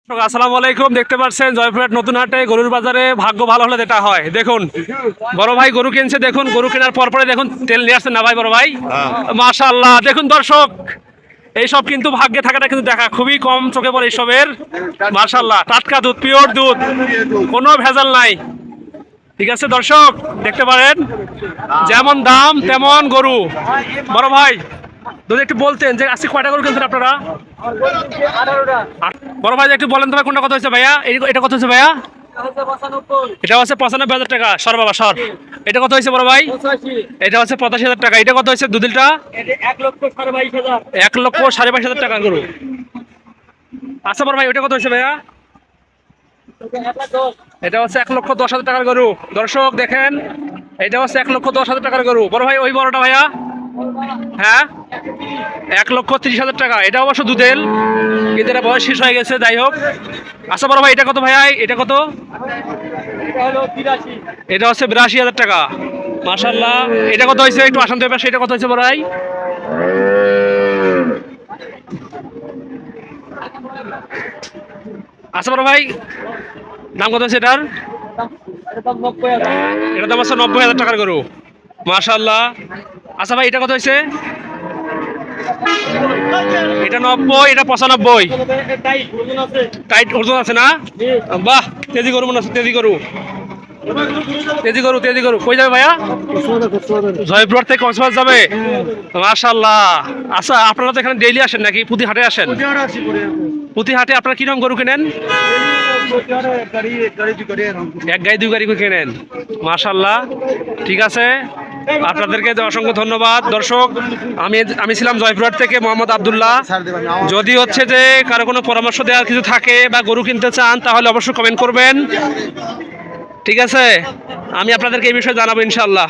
আসসালামু আলাইকুম। দেখতে পাচ্ছেন জয়পুরহাট নতুন হাটে গরুর বাজারে ভাগ্য ভালো হলে যেটা হয়, দেখুন বড় ভাই গরু কিনছে। দেখুন গরু কেনার পরে দেখুন তেল নিয়ে আসছেন না ভাই বড় ভাই, মাশাআল্লাহ। দেখুন দর্শক, এইসব কিন্তু ভাগ্যে থাকাটা কিন্তু দেখা খুবই কম চোখে পড়ে এইসবের। মাশাআল্লাহ, টাটকা দুধ, পিওর দুধ, কোনো ভেজাল নাই। ঠিক আছে দর্শক, দেখতে পারেন যেমন দাম তেমন গরু। বড় ভাই যদি একটু বলতেন যে আজকে কয়টা গরু কিনছেন আপনারা? বড় ভাই একটু বলেন তো ভাই, কোনটা কত হয়েছে ভাইয়া? এটা কত হয়েছে ভাইয়া? এটা হচ্ছে 95,000 টাকা। সর বাবা সর। এটা কত হয়েছে বড় ভাই? এটা হচ্ছে 85,000 টাকা। এটা কত হয়েছে দুদিলটা? 1,22,500 টাকা গরু। আচ্ছা বড় ভাই ওটা কত হয়েছে ভাইয়া? এটা হচ্ছে 1,10,000 টাকার গরু। দর্শক দেখেন, এটা হচ্ছে 1,10,000 টাকার গরু। বড় ভাই ওই বড়টা ভাইয়া? হ্যাঁ, 1,30,000 টাকা। এটা অবশ্য দুধেল, কিন্তু এটা বয়স শেষ হয়ে গেছে, যাই হোক। আচ্ছা বড় ভাই এটা কত ভাইয়া? এটা কত? এটা হচ্ছে 82,000 টাকা। মাশাআল্লাহ। এটা কত হয়েছে একটু আসান দেবে, সেটা কত হয়েছে বড় ভাই? আচ্ছা বড় ভাই দাম কত হচ্ছে এটার? এটা দাম হচ্ছে 90,000 টাকার গরু। মাশাআল্লাহ। আচ্ছা ভাই এটা কত হয়েছে? এটা 90, এটা 95। টাইট ওজন আছে না? বাহ, তেজি গরু মনে হচ্ছে, তেজি গরু, তেজি গরু, তেজি গরু। কই যাবে ভাইয়া? জয়পুরহাট থেকে কক্সবাজার যাবে। মাশাআল্লাহ। আচ্ছা আপনারা তো এখানে ডেইলি আসেন নাকি প্রতি হাটে আসেন? প্রতি হাটে আপনারা কিরকম গরু কেনেন? এক গাড়ি দুই গাড়ি করে কেনেন। মাশাআল্লাহ, ঠিক আছে। আপনাদেরকে অসংখ্য ধন্যবাদ। দর্শক আমি ছিলাম জয়পুরহাট থেকে মোহাম্মদ আব্দুল্লাহ। যদি হচ্ছে যে কারো কোনো পরামর্শ দেওয়ার কিছু থাকে বা গরু কিনতে চান তাহলে অবশ্যই কমেন্ট করবেন, ঠিক আছে? আমি আপনাদেরকে এই বিষয়ে জানাবো ইনশাআল্লাহ।